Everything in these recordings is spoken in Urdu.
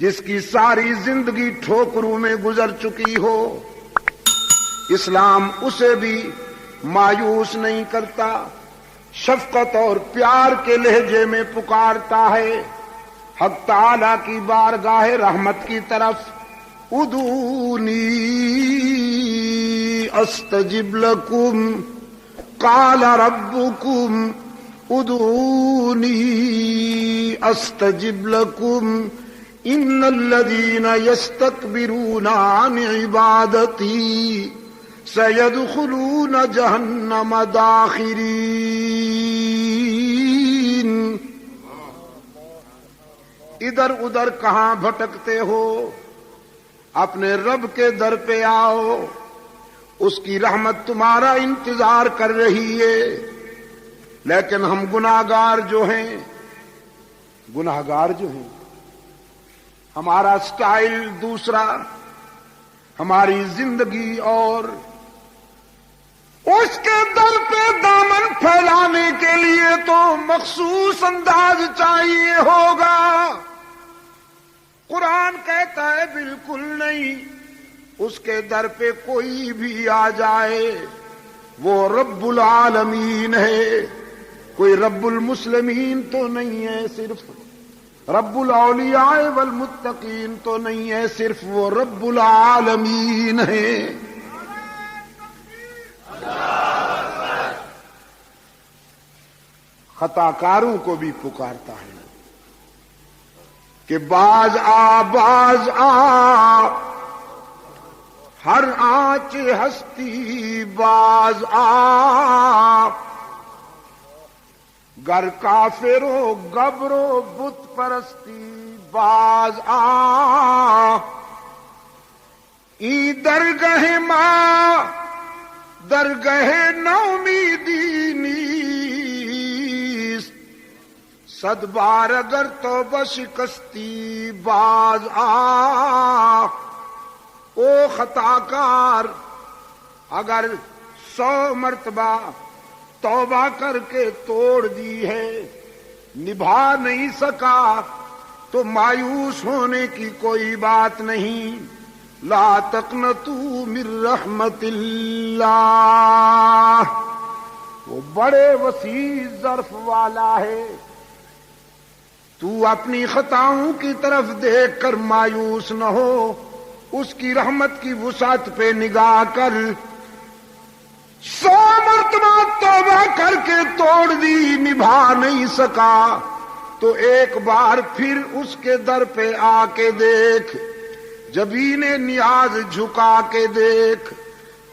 جس کی ساری زندگی ٹھوکروں میں گزر چکی ہو، اسلام اسے بھی مایوس نہیں کرتا، شفقت اور پیار کے لہجے میں پکارتا ہے حق تعالی کی بارگاہ رحمت کی طرف، ادعونی استجب لکم قال ربکم ادعونی استجب لکم ان الذین یستکبرون عن عبادتی سیدخلون جہنم داخرین۔ ادھر ادھر کہاں بھٹکتے ہو، اپنے رب کے در پہ آؤ، اس کی رحمت تمہارا انتظار کر رہی ہے۔ لیکن ہم گناہگار جو ہیں، ہمارا سٹائل دوسرا، ہماری زندگی اور، اس کے در پہ دامن پھیلانے کے لیے تو مخصوص انداز چاہیے ہوگا۔ قرآن کہتا ہے بالکل نہیں، اس کے در پہ کوئی بھی آ جائے وہ رب العالمین ہے، کوئی رب المسلمین تو نہیں ہے، صرف رب الاولیاء والمتقین تو نہیں ہے، صرف وہ رب العالمین ہے۔ خطا کاروں کو بھی پکارتا ہے کہ باز آ ہر آنچ ہستی باز آ، گر کافر و گبر و بت پرستی باز آ، ای درگہ ماں درگہ نومیدی نیست، صد بار اگر توبہ شکستی باز آ۔ او خطا کار، اگر 100 مرتبہ توبہ کر کے توڑ دی ہے، نبھا نہیں سکا تو مایوس ہونے کی کوئی بات نہیں۔ لا تقنطوا من رحمت اللہ، وہ بڑے وسیع ظرف والا ہے۔ تو اپنی خطاؤں کی طرف دیکھ کر مایوس نہ ہو، اس کی رحمت کی وسعت پہ نگاہ کر۔ 100 مرتبہ توبہ کر کے توڑ دی، نبھا نہیں سکا تو ایک بار پھر اس کے در پہ آ کے دیکھ، جبین نیاز جھکا کے دیکھ،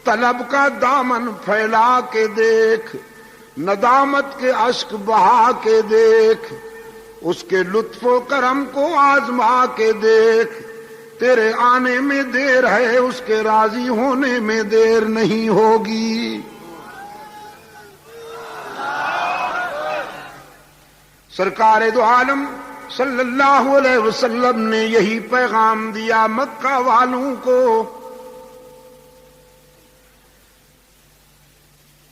طلب کا دامن پھیلا کے دیکھ، ندامت کے اشک بہا کے دیکھ، اس کے لطف و کرم کو آزما کے دیکھ۔ تیرے آنے میں دیر ہے، اس کے راضی ہونے میں دیر نہیں ہوگی۔ سرکار دو عالم صلی اللہ علیہ وسلم نے یہی پیغام دیا مکہ والوں کو،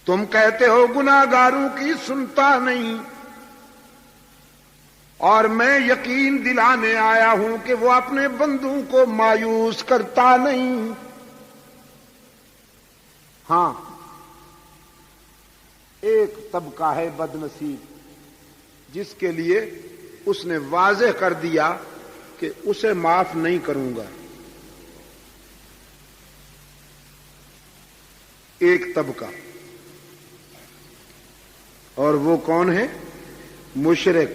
تم کہتے ہو گناہگاروں کی سنتا نہیں، اور میں یقین دلانے آیا ہوں کہ وہ اپنے بندوں کو مایوس کرتا نہیں۔ ہاں، ایک طبقہ ہے بد نصیب جس کے لیے اس نے واضح کر دیا کہ اسے معاف نہیں کروں گا۔ ایک طبقہ، اور وہ کون ہے؟ مشرک۔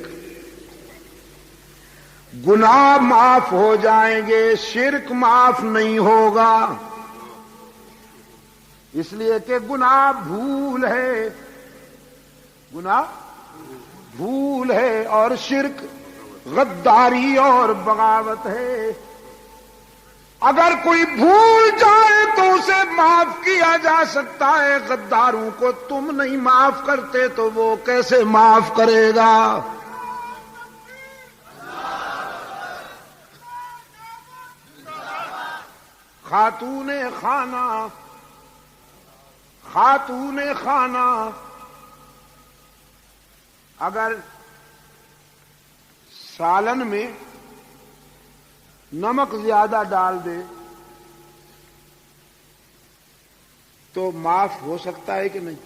گناہ معاف ہو جائیں گے، شرک معاف نہیں ہوگا، اس لیے کہ گناہ بھول ہے، گناہ بھول ہے، اور شرک غداری اور بغاوت ہے۔ اگر کوئی بھول جائے تو اسے معاف کیا جا سکتا ہے، غداروں کو تم نہیں معاف کرتے تو وہ کیسے معاف کرے گا؟ خاتون خانہ اگر سالن میں نمک زیادہ ڈال دے تو معاف ہو سکتا ہے کہ نہیں؟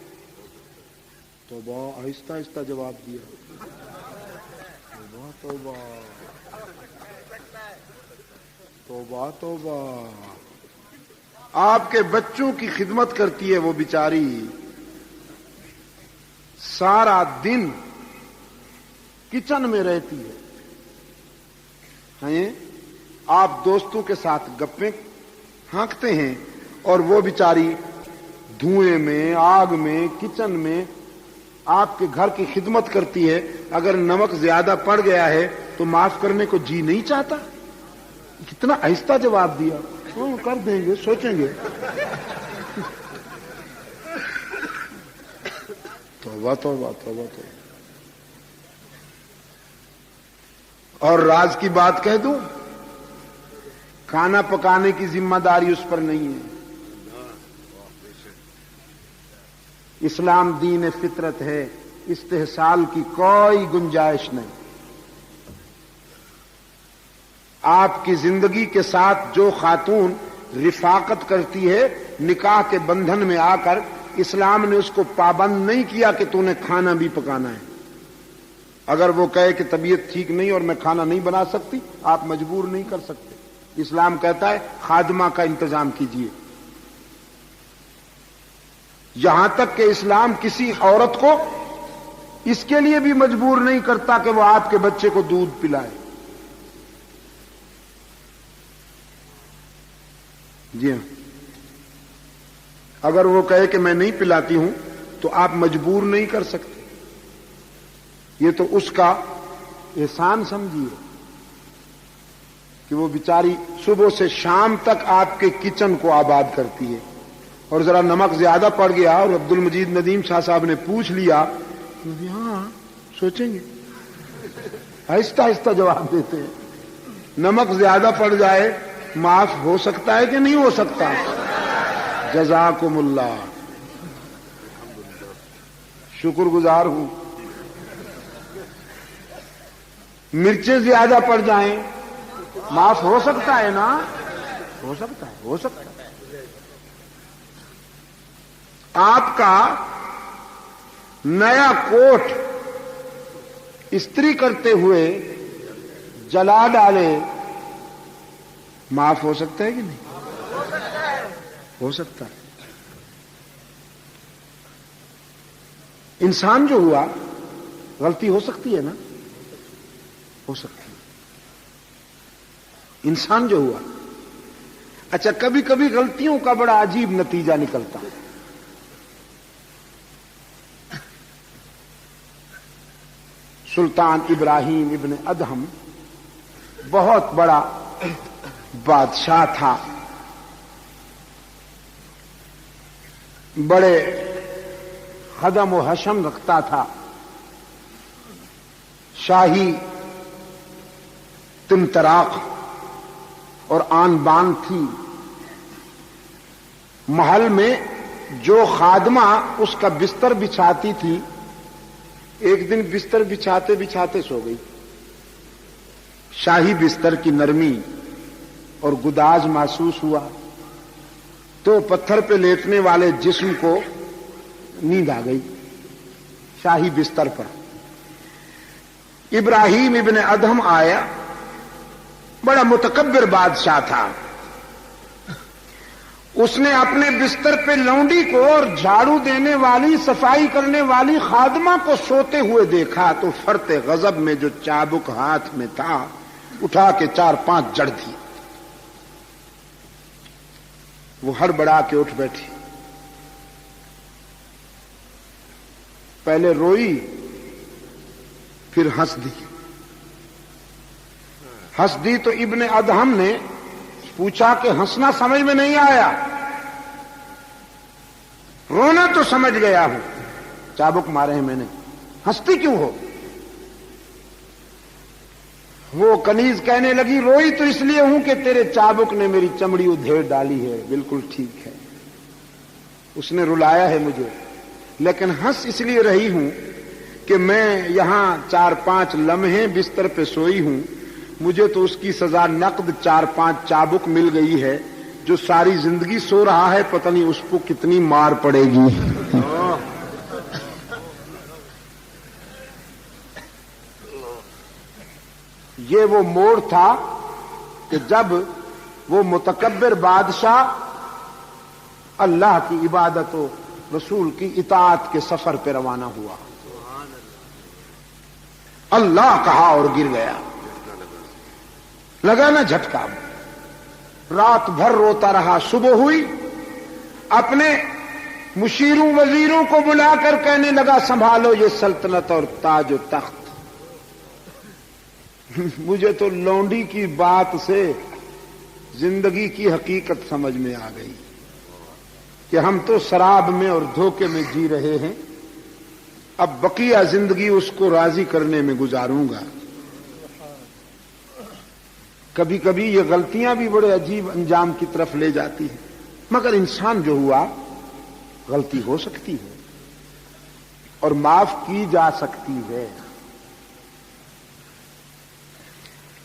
تو بہت آہستہ آہستہ جواب دیا. توبہ توبہ توبہ. آپ کے بچوں کی خدمت کرتی ہے وہ بیچاری, سارا دن کچن میں رہتی ہے. آپ دوستوں کے ساتھ گپیں ہانکتے ہیں اور وہ بیچاری دھوئیں میں, آگ میں, کچن میں آپ کے گھر کی خدمت کرتی ہے. اگر نمک زیادہ پڑ گیا ہے تو معاف کرنے کو جی نہیں چاہتا. کتنا آہستہ جواب دیا. کر دیں گے, سوچیں گے. توبہ توبہ توبہ توبہ. اور راز کی بات کہہ دوں, کھانا پکانے کی ذمہ داری اس پر نہیں ہے. اسلام دین فطرت ہے, استحصال کی کوئی گنجائش نہیں. آپ کی زندگی کے ساتھ جو خاتون رفاقت کرتی ہے نکاح کے بندھن میں آ کر, اسلام نے اس کو پابند نہیں کیا کہ تو نے کھانا بھی پکانا ہے. اگر وہ کہے کہ طبیعت ٹھیک نہیں اور میں کھانا نہیں بنا سکتی, آپ مجبور نہیں کر سکتے. اسلام کہتا ہے خادمہ کا انتظام کیجیے. یہاں تک کہ اسلام کسی عورت کو اس کے لیے بھی مجبور نہیں کرتا کہ وہ آپ کے بچے کو دودھ پلائے. جی ہاں, اگر وہ کہے کہ میں نہیں پلاتی ہوں تو آپ مجبور نہیں کر سکتے. یہ تو اس کا احسان سمجھیے کہ وہ بیچاری صبح سے شام تک آپ کے کچن کو آباد کرتی ہے. اور ذرا نمک زیادہ پڑ گیا اور عبد المجید ندیم شاہ صاحب نے پوچھ لیا, ہاں سوچیں گے, آہستہ آہستہ جواب دیتے ہیں. نمک زیادہ پڑ جائے معاف ہو سکتا ہے کہ نہیں ہو سکتا؟ جزاکم اللہ, شکر گزار ہوں. مرچیں زیادہ پڑ جائیں معاف ہو سکتا ہے نا؟ ہو سکتا ہے, ہو سکتا ہے. آپ کا نیا کوٹ استری کرتے ہوئے جلا ڈالے, معاف ہو سکتا ہے کہ نہیں؟ ہو سکتا ہے. انسان جو ہوا غلطی ہو سکتی ہے نا؟ ہو سکتی ہے. انسان جو ہوا, اچھا کبھی کبھی غلطیوں کا بڑا عجیب نتیجہ نکلتا ہے. سلطان ابراہیم ابن ادہم بہت بڑا بادشاہ تھا, بڑے خدم و حشم رکھتا تھا, شاہی تمطراق اور آن بان تھی. محل میں جو خادمہ اس کا بستر بچھاتی تھی, ایک دن بستر بچھاتے بچھاتے سو گئی. شاہی بستر کی نرمی اور گداز محسوس ہوا تو پتھر پہ لیٹنے والے جسم کو نیند آ گئی شاہی بستر پر. ابراہیم ابن ادہم آیا, بڑا متکبر بادشاہ تھا. اس نے اپنے بستر پہ لونڈی کو اور جھاڑو دینے والی, صفائی کرنے والی خادمہ کو سوتے ہوئے دیکھا تو فرط غضب میں جو چابک ہاتھ میں تھا اٹھا کے 4-5 جڑ دی. وہ ہڑبڑا کے اٹھ بیٹھی, پہلے روئی پھر ہنس دی. ہنس دی تو ابن ادہم نے پوچھا کہ ہنسنا سمجھ میں نہیں آیا, رونا تو سمجھ گیا ہوں, چابک مارے ہیں میں نے, ہنستی کیوں ہو؟ وہ کنیز کہنے لگی روئی تو اس لیے ہوں کہ تیرے چابک نے میری چمڑی ادھیڑ ڈالی ہے. بالکل ٹھیک ہے, اس نے رلایا ہے مجھے, لیکن ہنس اس لیے رہی ہوں کہ میں یہاں 4-5 لمحے بستر پہ سوئی ہوں, مجھے تو اس کی سزا نقد 4-5 چابک مل گئی ہے. جو ساری زندگی سو رہا ہے پتہ نہیں اس کو کتنی مار پڑے گی. یہ وہ موڑ تھا کہ جب وہ متکبر بادشاہ اللہ کی عبادت و رسول کی اطاعت کے سفر پہ روانہ ہوا. اللہ کہا اور گر گیا. لگا نا جھٹکا. رات بھر روتا رہا. صبح ہوئی اپنے مشیروں وزیروں کو بلا کر کہنے لگا سنبھالو یہ سلطنت اور تاج و تخت. مجھے تو لونڈی کی بات سے زندگی کی حقیقت سمجھ میں آ گئی کہ ہم تو شراب میں اور دھوکے میں جی رہے ہیں. اب بقیہ زندگی اس کو راضی کرنے میں گزاروں گا. کبھی کبھی یہ غلطیاں بھی بڑے عجیب انجام کی طرف لے جاتی ہیں. مگر انسان جو ہوا غلطی ہو سکتی ہے اور معاف کی جا سکتی ہے.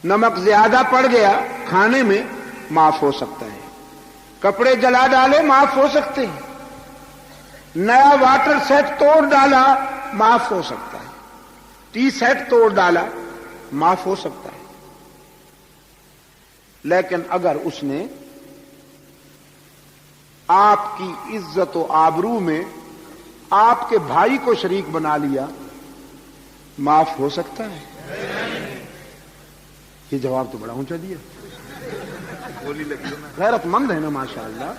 نمک زیادہ پڑ گیا کھانے میں معاف ہو سکتا ہے. کپڑے جلا ڈالے معاف ہو سکتے ہیں. نیا واٹر سیٹ توڑ ڈالا معاف ہو سکتا ہے. ٹی سیٹ توڑ ڈالا معاف ہو سکتا ہے. لیکن اگر اس نے آپ کی عزت و آبرو میں آپ کے بھائی کو شریک بنا لیا معاف ہو سکتا ہے. یہ جواب تو بڑا اونچا دیا. غیرت مند ہے نا ماشاءاللہ.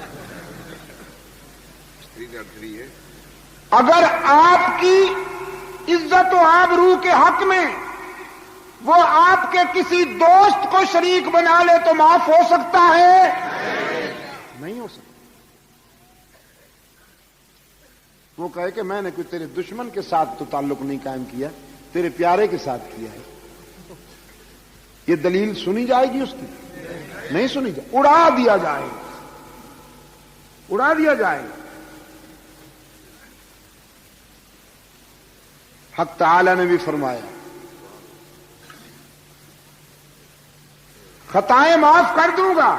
اگر آپ کی عزت و آبرو کے حق میں وہ آپ کے کسی دوست کو شریک بنا لے تو معاف ہو سکتا ہے؟ نہیں ہو سکتا. وہ کہے کہ میں نے کوئی تیرے دشمن کے ساتھ تو تعلق نہیں قائم کیا, تیرے پیارے کے ساتھ کیا ہے. یہ دلیل سنی جائے گی اس کی؟ نہیں سنی جائے. اڑا دیا جائے, اڑا دیا جائے. حق تعالی نے بھی فرمایا خطائیں معاف کر دوں گا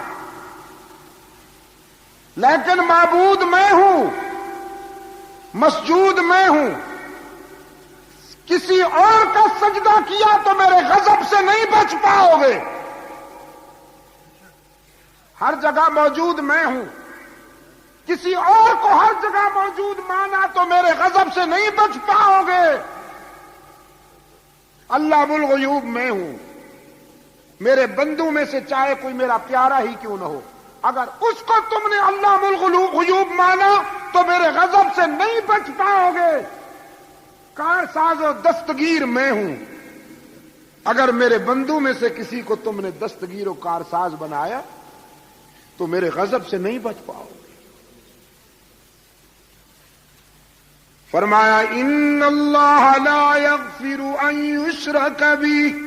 لیکن معبود میں ہوں, مسجود میں ہوں. کسی اور کا سجدہ کیا تو میرے غضب سے نہیں بچ پاؤ گے. ہر جگہ موجود میں ہوں. کسی اور کو ہر جگہ موجود مانا تو میرے غضب سے نہیں بچ پاؤ گے. اللہ الغیوب میں ہوں. میرے بندوں میں سے چاہے کوئی میرا پیارا ہی کیوں نہ ہو, اگر اس کو تم نے اللہ الغیوب مانا تو میرے غضب سے نہیں بچ پاؤ گے. کارساز و دستگیر میں ہوں. اگر میرے بندوں میں سے کسی کو تم نے دستگیر و کارساز بنایا تو میرے غضب سے نہیں بچ پاؤ گے. فرمایا ان اللہ لا یغفر ان یشرک بہ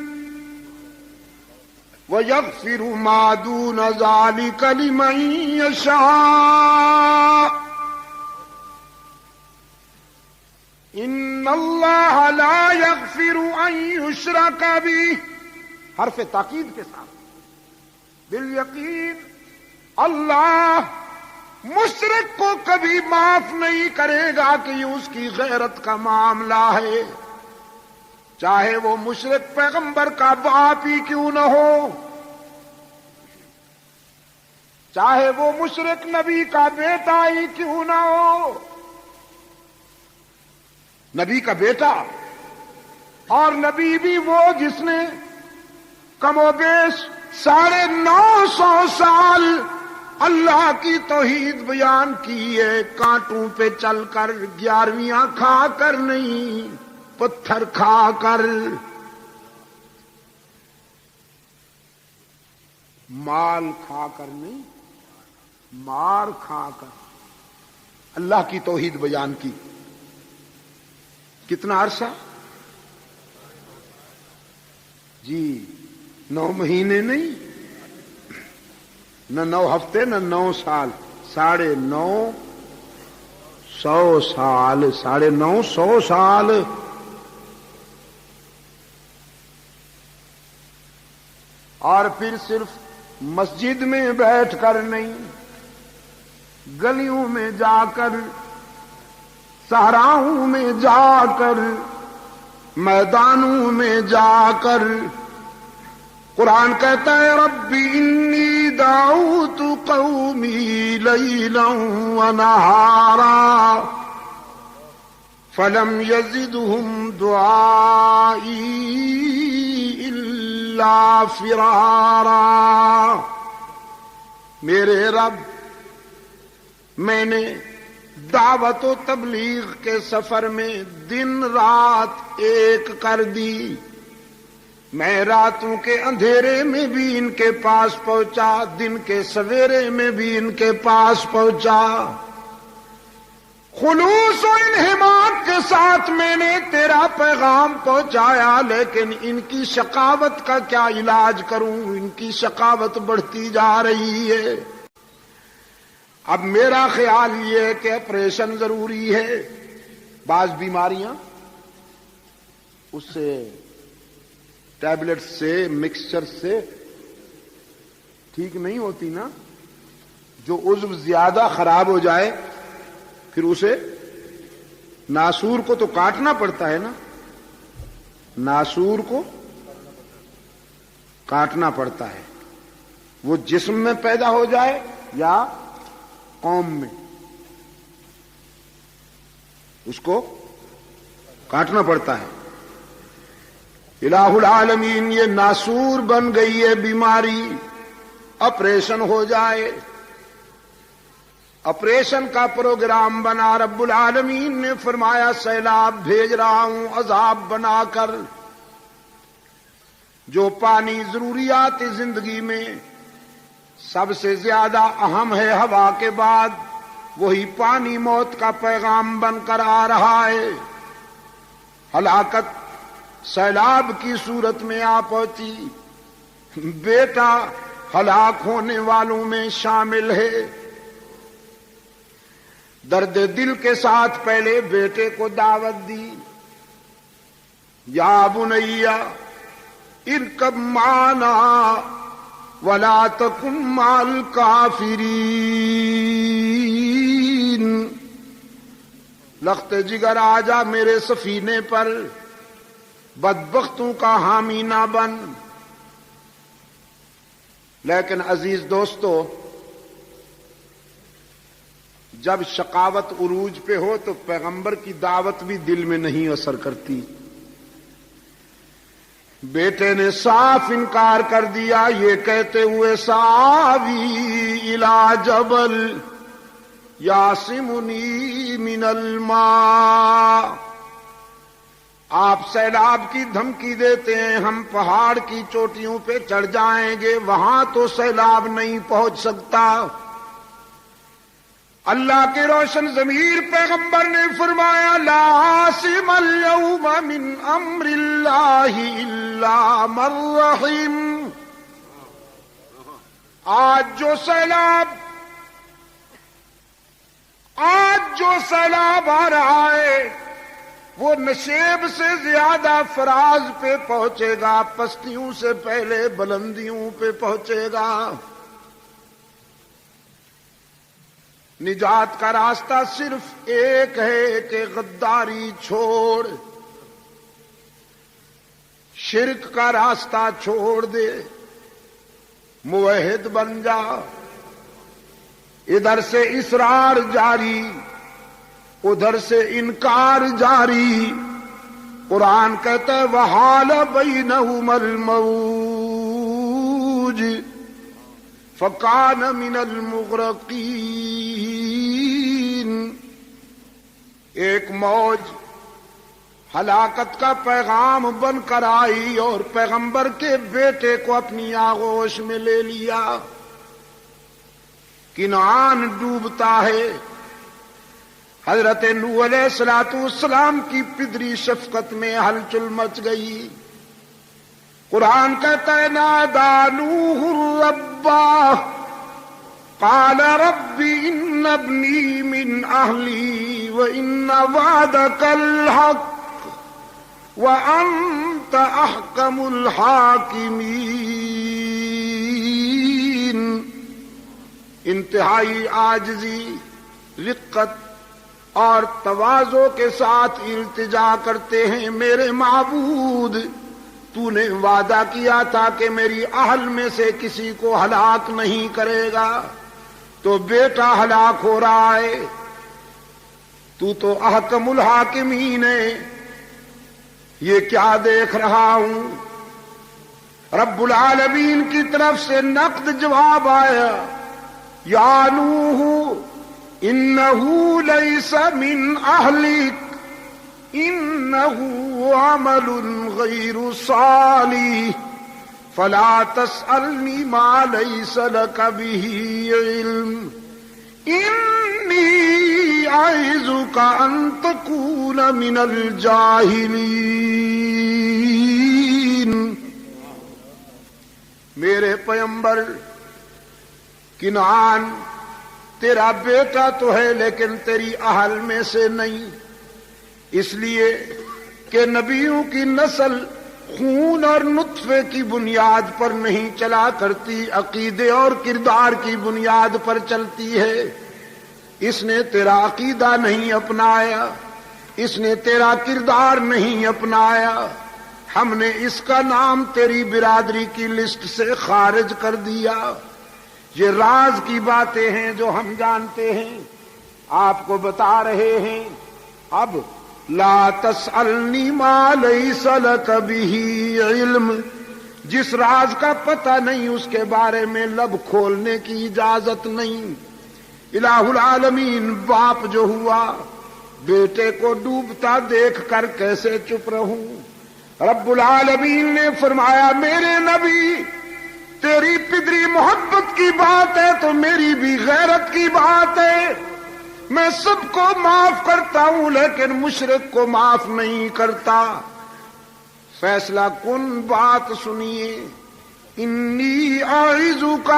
وَيَغْفِرُ مَا دُونَ ذَلِكَ لِمَن يَشَاءُ إِنَّ اللَّهَ لَا يَغْفِرُ أَن يُشْرَكَ بِهِ. حرف تاکید کے ساتھ بالیقین اللہ مشرک کو کبھی معاف نہیں کرے گا کہ یہ اس کی غیرت کا معاملہ ہے, چاہے وہ مشرک پیغمبر کا باپ ہی کیوں نہ ہو, چاہے وہ مشرک نبی کا بیٹا ہی کیوں نہ ہو. نبی کا بیٹا اور نبی بھی وہ جس نے کم و بیش 950 سال اللہ کی توحید بیان کی ہے. کانٹوں پہ چل کر, 11ویاں کھا کر نہیں, پتھر کھا کر, مال کھا کر نہیں, مار کھا کر اللہ کی توحید بیان کی. کتنا عرصہ جی؟ 9 مہینے نہیں, نہ 9 ہفتے, نہ 9 سال, 950 سال, 950 سال. اور پھر صرف مسجد میں بیٹھ کر نہیں، گلیوں میں جا کر، صحراؤں میں جا کر، میدانوں میں جا کر قرآن کہتا ہے ربی انی دعوت قومی لیلا ونہارا فلم یزدہم دعائی الا فرارا۔ میرے رب، میں نے دعوت و تبلیغ کے سفر میں دن رات ایک کر دی، میں راتوں کے اندھیرے میں بھی ان کے پاس پہنچا، دن کے سویرے میں بھی ان کے پاس پہنچا، خلوص و انہماک کے ساتھ میں نے تیرا پیغام پہنچایا، لیکن ان کی شقاوت کا کیا علاج کروں؟ ان کی شقاوت بڑھتی جا رہی ہے۔ اب میرا خیال یہ ہے کہ آپریشن ضروری ہے۔ بعض بیماریاں اس سے ٹیبلٹ سے، مکسچر سے ٹھیک نہیں ہوتی نا۔ جو عضو زیادہ خراب ہو جائے پھر اسے ناسور کو تو کاٹنا پڑتا ہے نا، ناسور کو کاٹنا پڑتا ہے۔ وہ جسم میں پیدا ہو جائے یا قوم میں، اس کو کاٹنا پڑتا ہے۔ الہ العالمین، یہ ناسور بن گئی ہے بیماری، آپریشن ہو جائے۔ آپریشن کا پروگرام بنا، رب العالمین نے فرمایا سیلاب بھیج رہا ہوں عذاب بنا کر۔ جو پانی ضروریات زندگی میں سب سے زیادہ اہم ہے ہوا کے بعد، وہی پانی موت کا پیغام بن کر آ رہا ہے۔ ہلاکت سیلاب کی صورت میں آ پہنچی، بیٹا ہلاک ہونے والوں میں شامل ہے۔ درد دل کے ساتھ پہلے بیٹے کو دعوت دی، یا بنیا ارکب معنا ولا تکن مع الکافرین، لخت جگر آجا میرے سفینے پر، بدبختوں کا حامی نہ بن۔ لیکن عزیز دوستو، جب شقاوت عروج پہ ہو تو پیغمبر کی دعوت بھی دل میں نہیں اثر کرتی۔ بیٹے نے صاف انکار کر دیا، یہ کہتے ہوئے ساوی الی جبل یعصمنی من الماء، آپ سیلاب کی دھمکی دیتے ہیں ہم پہاڑ کی چوٹیوں پہ چڑھ جائیں گے، وہاں تو سیلاب نہیں پہنچ سکتا۔ اللہ کے روشن ضمیر پیغمبر نے فرمایا لا عاصم اليوم من امر اللہ الا من رحم، آج جو سیلاب آ رہا ہے وہ نشیب سے زیادہ فراز پہ پہنچے گا، پستیوں سے پہلے بلندیوں پہ پہنچے گا۔ نجات کا راستہ صرف ایک ہے کہ غداری چھوڑ، شرک کا راستہ چھوڑ دے، موحد بن جا۔ ادھر سے اصرار جاری، ادھر سے انکار جاری۔ قرآن کہتا ہے وحال بینہما الموج فکان من المغرقین، ایک موج ہلاکت کا پیغام بن کر آئی اور پیغمبر کے بیٹے کو اپنی آغوش میں لے لیا۔ کنعان ڈوبتا ہے، حضرت نوح علیہ السلام کی پدری شفقت میں ہلچل مچ گئی۔ قرآن کہتا ہے نادا نوح ربا قال رب ان ابنی من اہلی وان وعدک الحق وانت احکم الحاکمین، انتہائی عاجزی، رقت اور تواضع کے ساتھ التجا کرتے ہیں، میرے معبود تو نے وعدہ کیا تھا کہ میری اہل میں سے کسی کو ہلاک نہیں کرے گا، تو بیٹا ہلاک ہو رہا ہے، تو احکم الحاکمین ہے، یہ کیا دیکھ رہا ہوں؟ رب العالمین کی طرف سے نقد جواب آیا، یا نوح انہ لیس من اہلک انہ عمل غیر صالح فلا تسألنی ما لیس لک بہ علم انی اعظک ان تکون من الجاہلین۔ میرے پیغمبر، کنعان تیرا بیٹا تو ہے لیکن تیری اہل میں سے نہیں، اس لیے کہ نبیوں کی نسل خون اور نطفے کی بنیاد پر نہیں چلا کرتی، عقیدے اور کردار کی بنیاد پر چلتی ہے۔ اس نے تیرا عقیدہ نہیں اپنایا، اس نے تیرا کردار نہیں اپنایا، ہم نے اس کا نام تیری برادری کی لسٹ سے خارج کر دیا۔ یہ راز کی باتیں ہیں جو ہم جانتے ہیں، آپ کو بتا رہے ہیں۔ اب لا تسألنی ما لیس لک بہ علم، جس راز کا پتہ نہیں اس کے بارے میں لب کھولنے کی اجازت نہیں۔ الہ العالمین باپ جو ہوا، بیٹے کو ڈوبتا دیکھ کر کیسے چپ رہوں؟ رب العالمین نے فرمایا، میرے نبی تیری پدری محبت کی بات ہے تو میری بھی غیرت کی بات ہے، میں سب کو معاف کرتا ہوں لیکن مشرک کو معاف نہیں کرتا۔ فیصلہ کن بات سنیے، انی اعظک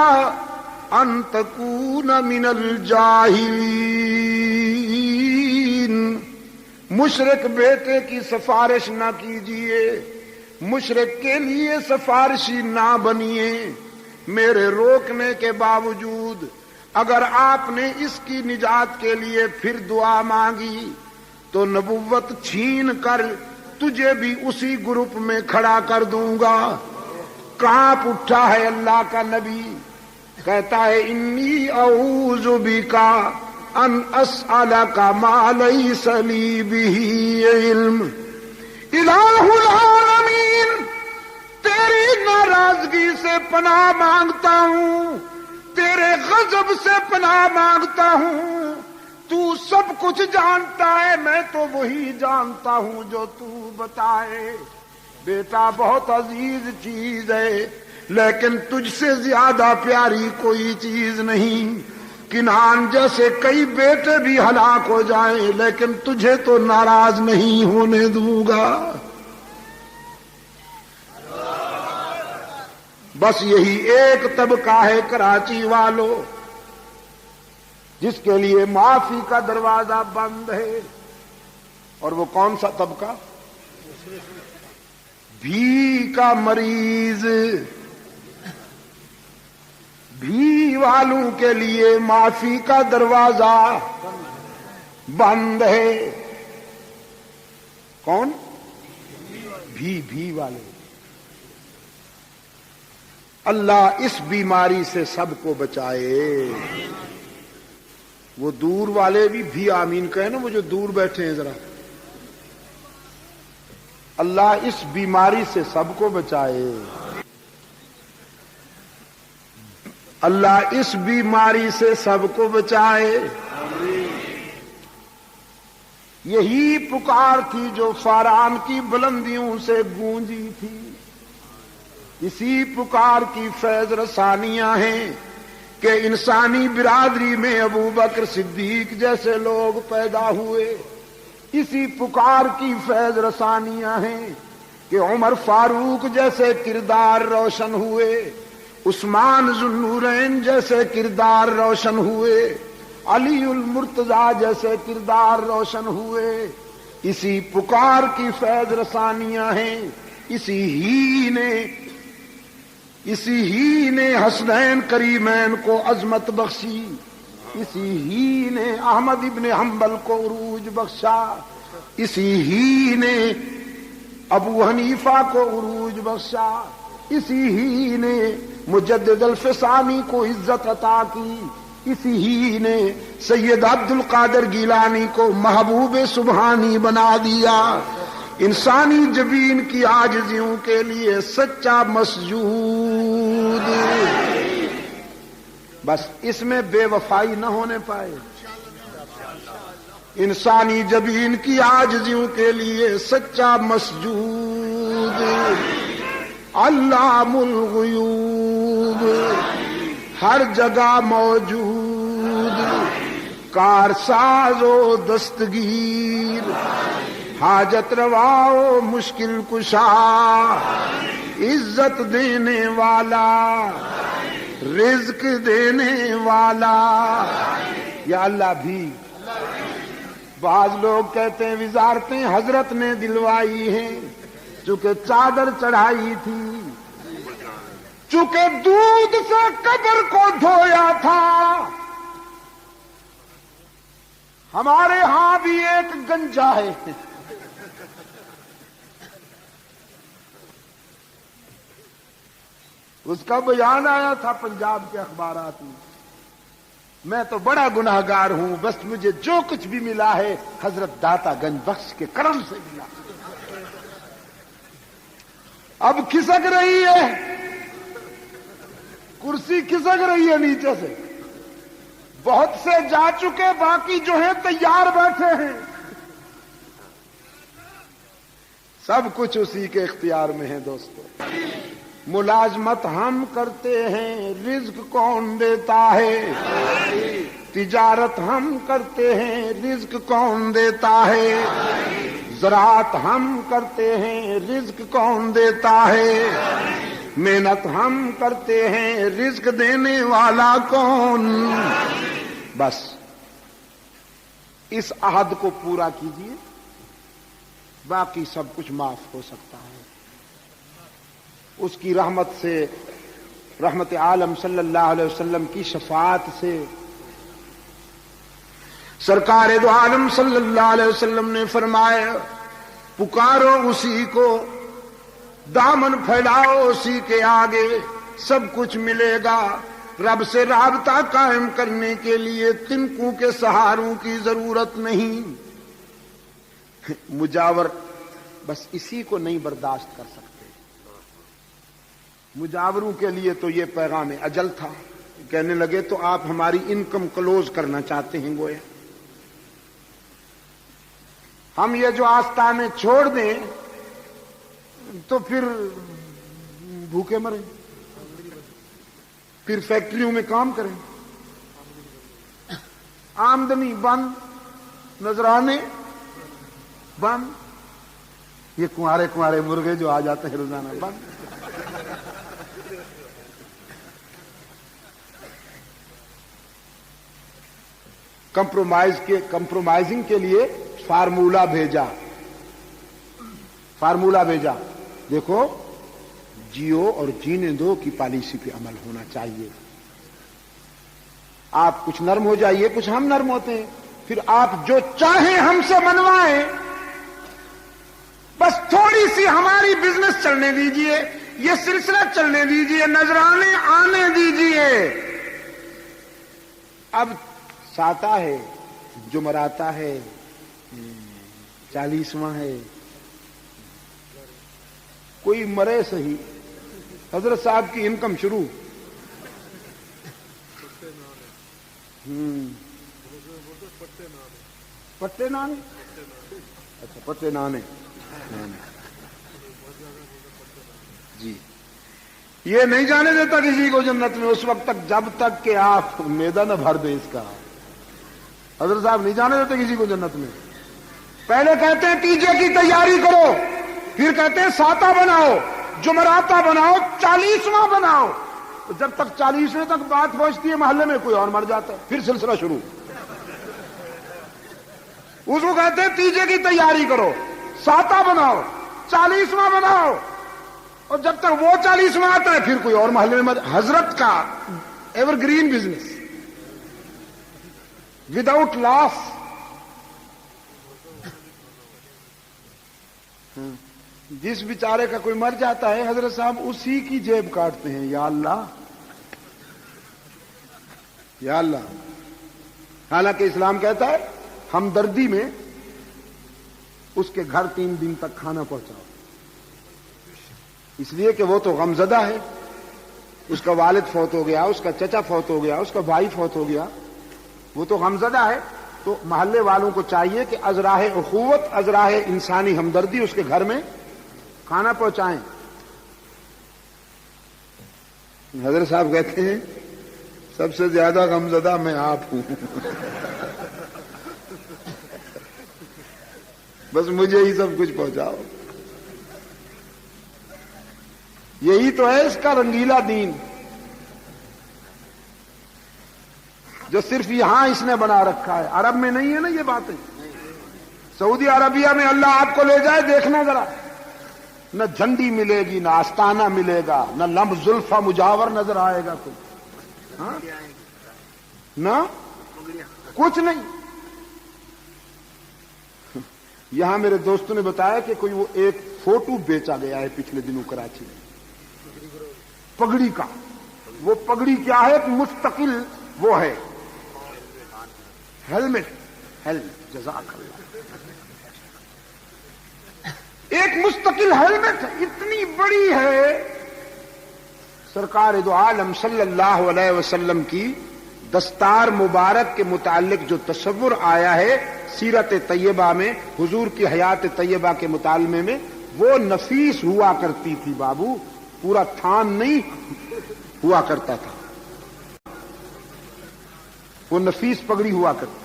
ان تکون من الجاہلین۔ مشرک بیٹے کی سفارش نہ کیجیے، مشرک کے لیے سفارشی نہ بنیے۔ میرے روکنے کے باوجود اگر آپ نے اس کی نجات کے لیے پھر دعا مانگی تو نبوت چھین کر تجھے بھی اسی گروپ میں کھڑا کر دوں گا۔ کانپ اٹھا ہے اللہ کا نبی، کہتا ہے انی اعوذ بک ان اسألک ما لیس لی بہ علم۔ الہ العالمین، تیری ناراضگی سے پناہ مانگتا ہوں، تیرے غضب سے پناہ مانگتا ہوں۔ تو سب کچھ جانتا ہے، میں تو وہی جانتا ہوں جو تو بتائے۔ بیٹا بہت عزیز چیز ہے لیکن تجھ سے زیادہ پیاری کوئی چیز نہیں۔ کنعان جیسے کئی بیٹے بھی ہلاک ہو جائیں لیکن تجھے تو ناراض نہیں ہونے دوں گا۔ بس یہی ایک طبقہ ہے کراچی والوں جس کے لیے معافی کا دروازہ بند ہے، اور وہ کون سا طبقہ؟ بھی کا مریض۔ بھی والوں کے لیے معافی کا دروازہ بند ہے۔ کون؟ بھی والے۔ اللہ اس بیماری سے سب کو بچائے۔ وہ دور والے بھی آمین کہیں نا، وہ جو دور بیٹھے ہیں ذرا۔ اللہ اس بیماری سے سب کو بچائے، اللہ اس بیماری سے سب کو بچائے۔ یہی پکار تھی جو فاران کی بلندیوں سے گونجی تھی، اسی پکار کی فیض رسانیاں ہیں کہ انسانی برادری میں ابو بکر صدیق جیسے لوگ پیدا ہوئے، اسی پکار کی فیض رسانیاں ہیں کہ عمر فاروق جیسے کردار روشن ہوئے، عثمان ذو النورین جیسے کردار روشن ہوئے، علی المرتضیٰ جیسے کردار روشن ہوئے۔ اسی پکار کی فیض رسانیاں ہیں، اسی ہی نے اسی ہی نے حسنین کریمین کو عظمت بخشی، اسی ہی نے احمد ابن حنبل کو عروج بخشا، اسی ہی نے ابو حنیفہ کو عروج بخشا، اسی ہی نے مجدد الفسانی کو عزت عطا کی، اسی ہی نے سید عبد القادر گیلانی کو محبوب سبحانی بنا دیا۔ انسانی جبین کی عاجزیوں کے لیے سچا مسجود، بس اس میں بے وفائی نہ ہونے پائے۔ انسانی جبین کی عاجزیوں کے لیے سچا مسجود، علام الغیوب ہر جگہ موجود، کارساز و دستگیر، حاجت روا و مشکل کشا، عزت دینے والا، رزق دینے والا، یا اللہ بھی۔ بعض لوگ کہتے ہیں وزارتیں حضرت نے دلوائی ہیں، چونکہ چادر چڑھائی تھی، چونکہ دودھ سے قبر کو دھویا تھا۔ ہمارے ہاں بھی ایک گنجا ہے، اس کا بیان آیا تھا پنجاب کے اخبارات میں، میں تو بڑا گناہگار ہوں، بس مجھے جو کچھ بھی ملا ہے حضرت داتا گنج بخش کے کرم سے ملا۔ اب کھسک رہی ہے کرسی، کھسک رہی ہے نیچے سے، بہت سے جا چکے، باقی جو ہیں تیار بیٹھے ہیں، سب کچھ اسی کے اختیار میں ہے دوستو۔ ملازمت ہم کرتے ہیں، رزق کون دیتا ہے؟ تجارت ہم کرتے ہیں، رزق کون دیتا ہے؟ زراعت ہم کرتے ہیں، رزق کون دیتا ہے؟ محنت ہم کرتے ہیں، رزق دینے والا کون؟ بس اس عہد کو پورا کیجیے، باقی سب کچھ معاف ہو سکتا ہے۔ اس کی رحمت سے، رحمت عالم صلی اللہ علیہ وسلم کی شفاعت سے، سرکار دو عالم صلی اللہ علیہ وسلم نے فرمایا پکارو اسی کو، دامن پھیلاؤ اسی کے آگے، سب کچھ ملے گا۔ رب سے رابطہ قائم کرنے کے لیے تنکوں کے سہاروں کی ضرورت نہیں۔ مجاور بس اسی کو نہیں برداشت کر سکتے۔ مجاوروں کے لیے تو یہ پیغام اجل تھا، کہنے لگے تو آپ ہماری انکم کلوز کرنا چاہتے ہیں گویا، ہم یہ جو آستانے چھوڑ دیں تو پھر بھوکے مریں، پھر فیکٹریوں میں کام کریں، آمدنی بند، نذرانے بند، یہ کنوارے مرغے جو آ جاتے ہیں روزانہ بند۔ کمپرومائزنگ کے لیے فارمولا بھیجا، دیکھو جیو اور جینے دو کی پالیسی پہ عمل ہونا چاہیے۔ آپ کچھ نرم ہو جائیے، کچھ ہم نرم ہوتے ہیں، پھر آپ جو چاہیں ہم سے منوائیں، بس تھوڑی سی ہماری بزنس چلنے دیجئے، یہ سلسلہ چلنے دیجئے، نذرانے آنے دیجئے۔ اب ساتا ہے، جمعراتا ہے، 40واں ہے، کوئی مرے صحیح، حضرت صاحب کی انکم شروع۔ پٹے نان، اچھا پٹے نانے جی، یہ نہیں جانے دیتا کسی کو جنت میں اس وقت تک جب تک کہ آپ میدہ نہ بھر دیں اس کا۔ حضرت صاحب نہیں جانے دیتے کسی کو جنت میں، پہلے کہتے ہیں تیجے کی تیاری کرو، پھر کہتے ہیں ساتا بناؤ، جمعراتا بناؤ، 40واں بناؤ، جب تک 40ویں تک بات پہنچتی ہے محلے میں کوئی اور مر جاتا ہے، پھر سلسلہ شروع۔ اس کو کہتے ہیں تیجے کی تیاری کرو، ساتا بناؤ، 40واں بناؤ، اور جب تک وہ 40واں آتا ہے پھر کوئی اور محلے میں حضرت کا ایور گرین بزنس وداؤٹ لاس. جس بیچارے کا کوئی مر جاتا ہے حضرت صاحب اسی کی جیب کاٹتے ہیں. یا اللہ یا اللہ. حالانکہ اسلام کہتا ہے ہمدردی میں اس کے گھر 3 دن تک کھانا پہنچاؤ، اس لیے کہ وہ تو غمزدہ ہے، اس کا والد فوت ہو گیا، اس کا چچا فوت ہو گیا، اس کا بھائی فوت ہو گیا، وہ تو غمزدہ ہے. تو محلے والوں کو چاہیے کہ ازراہ اخوت، ازراہ انسانی ہمدردی اس کے گھر میں کھانا پہنچائیں. حضرت صاحب کہتے ہیں سب سے زیادہ غمزدہ میں آپ ہوں. بس مجھے ہی سب کچھ پہنچاؤ. یہی تو ہے اس کا رنگیلا دین جو صرف یہاں اس نے بنا رکھا ہے. عرب میں نہیں ہے نا یہ باتیں. سعودی عربیہ میں اللہ آپ کو لے جائے دیکھنا ذرا، نہ جھنڈی ملے گی، نہ آستانہ ملے گا، نہ لمب زلفہ مجاور نظر آئے گا کوئی، ہاں نہ کچھ نہیں. یہاں میرے دوستوں نے بتایا کہ کوئی وہ ایک فوٹو بیچا گیا ہے پچھلے دنوں کراچی میں پگڑی کا. وہ پگڑی کیا ہے؟ ایک مستقل وہ ہے ہیلمٹ. جزاک اللہ. ایک مستقل ہیلمٹ اتنی بڑی ہے. سرکار دو عالم صلی اللہ علیہ وسلم کی دستار مبارک کے متعلق جو تصور آیا ہے سیرت طیبہ میں، حضور کی حیات طیبہ کے مطالعے میں، وہ نفیس ہوا کرتی تھی بابو، پورا تھان نہیں ہوا کرتا تھا، وہ نفیس پگڑی ہوا کرتی.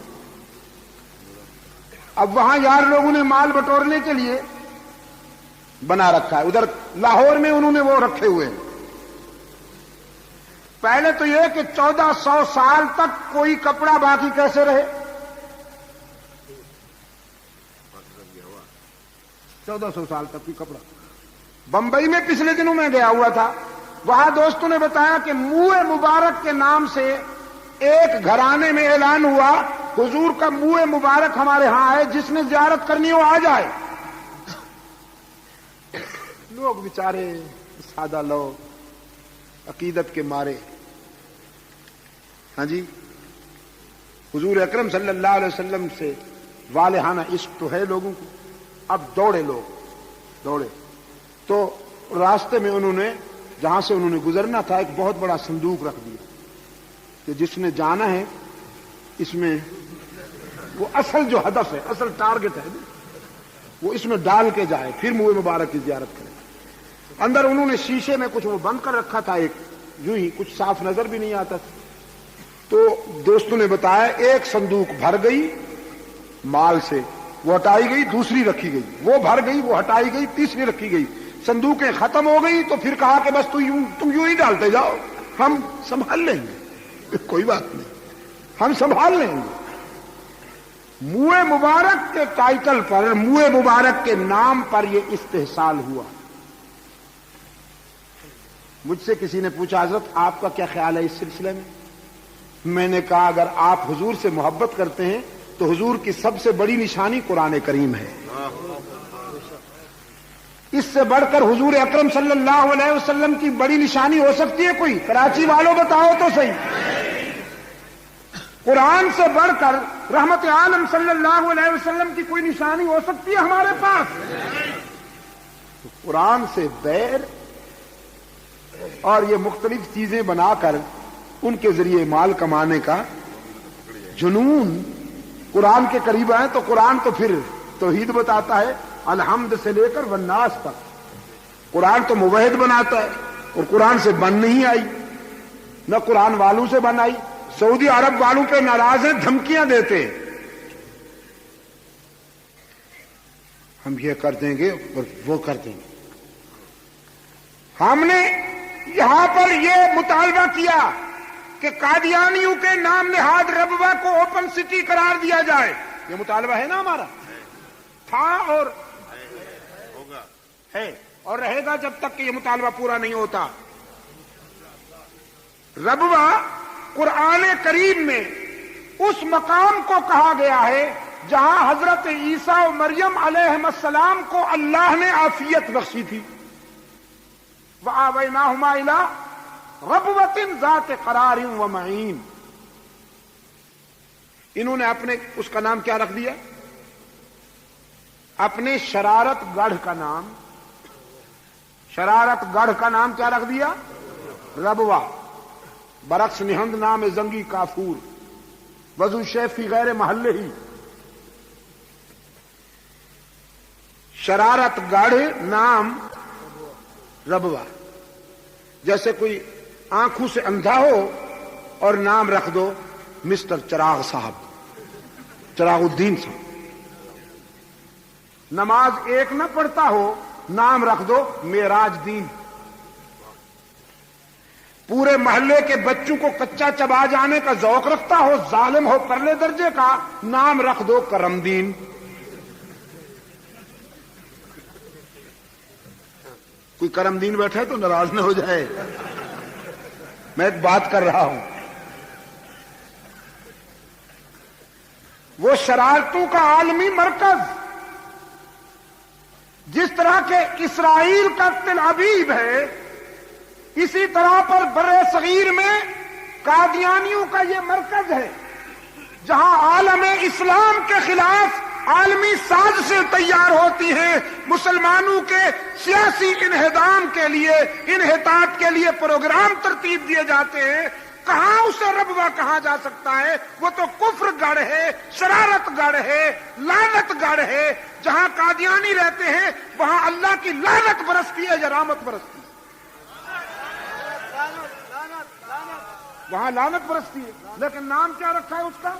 اب وہاں یار لوگوں نے مال بٹورنے کے لیے بنا رکھا ہے. ادھر لاہور میں انہوں نے وہ رکھے ہوئے ہیں. پہلے تو یہ کہ 1400 سال تک کوئی کپڑا باقی کیسے رہے؟ 1400 سال تک کوئی کپڑا. بمبئی میں پچھلے دنوں میں گیا ہوا تھا، وہاں دوستوں نے بتایا کہ منہ مبارک کے نام سے ایک گھرانے میں اعلان ہوا حضور کا منہ مبارک ہمارے ہاں ہے، جس نے زیارت کرنی ہو آ جائے. لوگ بیچارے سادہ لوگ عقیدت کے مارے، ہاں جی، حضور اکرم صلی اللہ علیہ وسلم سے والہانہ عشق تو ہے لوگوں کو. اب دوڑے لوگ دوڑے تو راستے میں انہوں نے جہاں سے انہوں نے گزرنا تھا ایک بہت بڑا صندوق رکھ دیا کہ جس نے جانا ہے اس میں وہ اصل جو ہدف ہے، اصل ٹارگٹ ہے، وہ اس میں ڈال کے جائے پھر منہ مبارک کی زیارت کرے. اندر انہوں نے شیشے میں کچھ وہ بند کر رکھا تھا، ایک یوں ہی کچھ صاف نظر بھی نہیں آتا تھا. تو دوستوں نے بتایا ایک صندوق بھر گئی مال سے، وہ ہٹائی گئی، دوسری رکھی گئی، وہ بھر گئی، وہ ہٹائی گئی، تیسری رکھی گئی. صندوقیں ختم ہو گئی تو پھر کہا کہ بس تم یوں ہی ڈالتے جاؤ، ہم سنبھال لیں گے، کوئی بات نہیں، ہم سنبھال لیں گے. منہ مبارک کے ٹائٹل پر، منہ مبارک کے نام پر یہ استحصال ہوا. مجھ سے کسی نے پوچھا حضرت آپ کا کیا خیال ہے اس سلسلے میں؟ میں نے کہا اگر آپ حضور سے محبت کرتے ہیں تو حضور کی سب سے بڑی نشانی قرآن کریم ہے. اس سے بڑھ کر حضور اکرم صلی اللہ علیہ وسلم کی بڑی نشانی ہو سکتی ہے کوئی؟ کراچی والوں بتاؤ تو صحیح. قرآن سے بڑھ کر رحمت عالم صلی اللہ علیہ وسلم کی کوئی نشانی ہو سکتی ہے ہمارے پاس؟ قرآن سے بیر اور یہ مختلف چیزیں بنا کر ان کے ذریعے مال کمانے کا جنون. قرآن کے قریب آئے تو قرآن تو پھر توحید بتاتا ہے الحمد سے لے کر والناس تک. قرآن تو موحد بناتا ہے اور قرآن سے بن نہیں آئی، نہ قرآن والوں سے بن آئی. سعودی عرب والوں پہ ناراض ہیں، دھمکیاں دیتے ہیں ہم یہ کر دیں گے اور وہ کر دیں گے. ہم نے یہاں پر یہ مطالبہ کیا کہ قادیانیوں کے نام نہاد ربوہ کو اوپن سٹی قرار دیا جائے. یہ مطالبہ ہے نا ہمارا، تھا اور ہے. اور رہے گا جب تک کہ یہ مطالبہ پورا نہیں ہوتا۔ ربوہ قرآن کریم میں اس مقام کو کہا گیا ہے جہاں حضرت عیسیٰ و مریم علیہم السلام کو اللہ نے عافیت بخشی تھی۔ وَآوَيْنَاهُمَا إِلَىٰ رَبْوَةٍ ذَاتِ قَرَارٍ وَمَعِينٍ۔ انہوں نے اپنے اس کا نام کیا رکھ دیا؟ اپنے شرارت گڑھ کا نام، شرارت گڑھ کا نام کیا رکھ دیا؟ ربوہ۔ برعکس نہند نام زنگی کافور، وضو شیف فی غیر محلے ہی۔ شرارت گڑھ نام ربوہ۔ جیسے کوئی آنکھوں سے اندھا ہو اور نام رکھ دو مسٹر چراغ صاحب، چراغ الدین صاحب۔ نماز ایک نہ پڑھتا ہو، نام رکھ دو معراج دین۔ پورے محلے کے بچوں کو کچا چبا جانے کا ذوق رکھتا ہو، ظالم ہو پرلے درجے کا، نام رکھ دو کرم دین۔ کوئی کرم دین بیٹھا ہے تو ناراض نہ ہو جائے، میں ایک بات کر رہا ہوں۔ وہ شرارتوں کا عالمی مرکز، جس طرح کے اسرائیل کا تل ابیب ہے، اسی طرح پر بر صغیر میں قادیانیوں کا یہ مرکز ہے، جہاں عالم اسلام کے خلاف عالمی سازشیں تیار ہوتی ہیں، مسلمانوں کے سیاسی انہدام کے لیے، انحطاط کے لیے پروگرام ترتیب دیے جاتے ہیں۔ کہاں اسے ربوہ کہا جا سکتا ہے؟ وہ تو کفر گڑھ ہے، شرارت گڑھ ہے، لعنت گڑھ ہے۔ جہاں قادیانی رہتے ہیں وہاں اللہ کی لعنت برستی ہے یا رحمت برستی ہے؟ وہاں لعنت برستی ہے، لیکن نام کیا رکھا ہے اس کا؟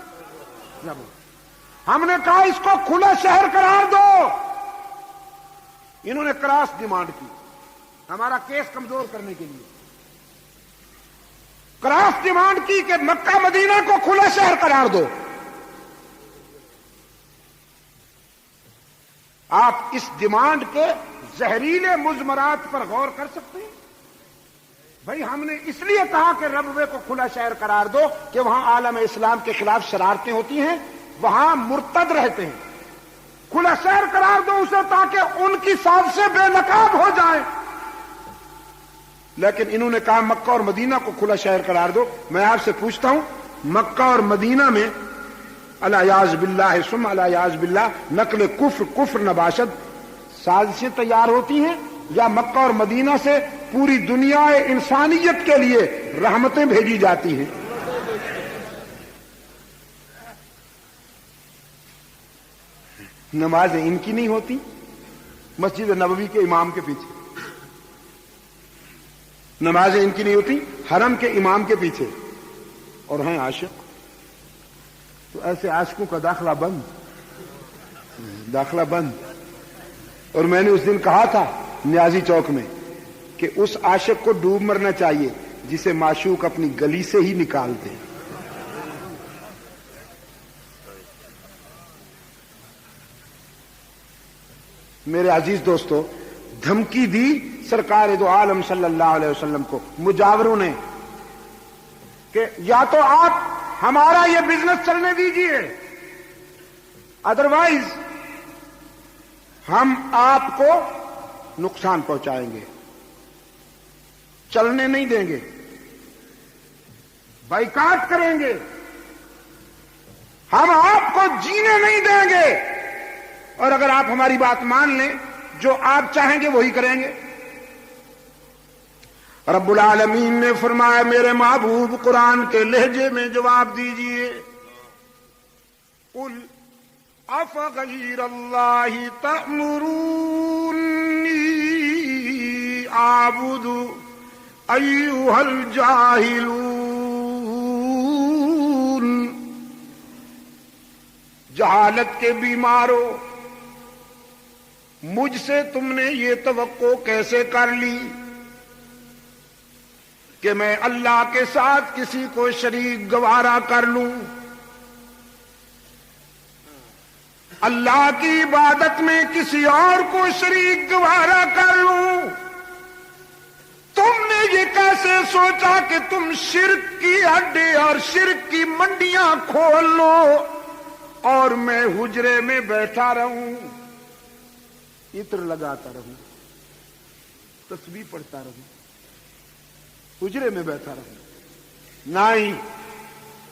ربوہ۔ ہم نے کہا اس کو کھلا شہر قرار دو، انہوں نے کراس ڈیمانڈ کی ہمارا کیس کمزور کرنے کے لیے، کراس ڈیمانڈ کی کہ مکہ مدینہ کو کھلا شہر قرار دو۔ آپ اس ڈیمانڈ کے زہریلے مضمرات پر غور کر سکتے ہیں؟ بھائی ہم نے اس لیے کہا کہ ربوے کو کھلا شہر قرار دو کہ وہاں عالم اسلام کے خلاف شرارتیں ہوتی ہیں، وہاں مرتد رہتے ہیں۔ کھلا شہر قرار دو اسے تاکہ ان کی سازشیں بے نقاب ہو جائیں۔ لیکن انہوں نے کہا مکہ اور مدینہ کو کھلا شہر قرار دو۔ میں آپ سے پوچھتا ہوں، مکہ اور مدینہ میں الیاذ باللہ ثم الیاذ باللہ نقل کفر نباشد سازشیں تیار ہوتی ہیں، یا مکہ اور مدینہ سے پوری دنیا انسانیت کے لیے رحمتیں بھیجی جاتی ہیں؟ نمازیں ان کی نہیں ہوتی مسجد نبوی کے امام کے پیچھے، نمازیں ان کی نہیں ہوتی حرم کے امام کے پیچھے، اور ہیں عاشق تو ایسے عاشقوں کا داخلہ بند، داخلہ بند۔ اور میں نے اس دن کہا تھا نیازی چوک میں کہ اس عاشق کو ڈوب مرنا چاہیے جسے معشوق اپنی گلی سے ہی نکال دے۔ میرے عزیز دوستو، دھمکی دی سرکار دو عالم صلی اللہ علیہ وسلم کو مجاوروں نے کہ یا تو آپ ہمارا یہ بزنس چلنے دیجئے، ادروائز ہم آپ کو نقصان پہنچائیں گے، چلنے نہیں دیں گے، بائیکاٹ کریں گے، ہم آپ کو جینے نہیں دیں گے، اور اگر آپ ہماری بات مان لیں جو آپ چاہیں گے وہی کریں گے۔ رب العالمین نے فرمایا میرے محبوب قرآن کے لہجے میں جواب دیجئے، قل افغیر اللہ تأمرونی اعبد ایھا الجاہلون۔ جہالت کے بیماروں، مجھ سے تم نے یہ توقع کیسے کر لی کہ میں اللہ کے ساتھ کسی کو شریک گوارا کر لوں؟ اللہ کی عبادت میں کسی اور کو شریک گوارا کر لوں؟ تم نے یہ کیسے سوچا کہ تم شرک کی اڈے اور شرک کی منڈیاں کھول لو اور میں حجرے میں بیٹھا رہوں، عطر لگاتا رہوں، تسبیح پڑھتا رہوں، حجرے میں بیٹھا رہوں؟ نہیں،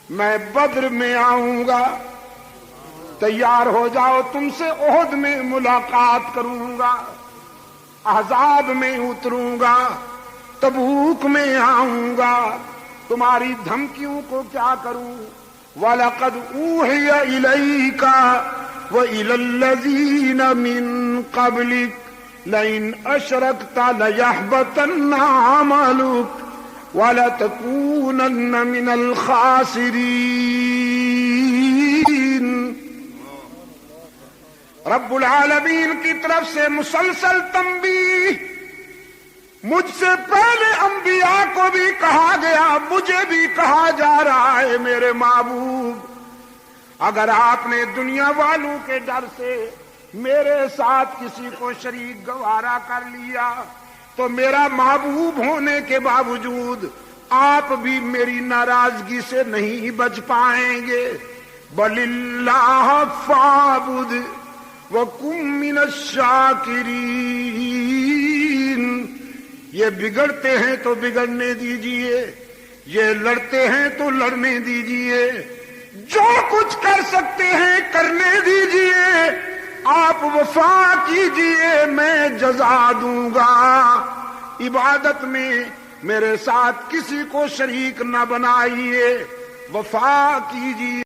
میں بدر میں آؤں گا، تیار ہو جاؤ، تم سے احد میں ملاقات کروں گا، احزاب میں اتروں گا، تبوک میں آؤں گا، تمہاری دھمکیوں کو کیا کروں؟ وَلَقَدْ أُوحِيَ إِلَيْكَ وَإِلَى الَّذِينَ مِن قَبْلِكَ لَئِنْ أَشْرَكْتَ لَيَحْبَطَنَّ عَمَلُكَ وَلَتَكُونَنَّ مِنَ الْخَاسِرِينَ۔ رب العالمین کی طرف سے مسلسل تنبیہ، مجھ سے پہلے انبیاء کو بھی کہا گیا، مجھے بھی کہا جا رہا ہے، میرے محبوب اگر آپ نے دنیا والوں کے ڈر سے میرے ساتھ کسی کو شریک گوارا کر لیا تو میرا محبوب ہونے کے باوجود آپ بھی میری ناراضگی سے نہیں بچ پائیں گے۔ بل اللہ فاعبد وکن من الشاکرین۔ یہ بگڑتے ہیں تو بگڑنے دیجئے، یہ لڑتے ہیں تو لڑنے دیجئے، جو کچھ کر سکتے ہیں کرنے دیجئے، آپ وفا کیجئے، میں جزا دوں گا۔ عبادت میں میرے ساتھ کسی کو شریک نہ بنائیے، وفا کیجئے۔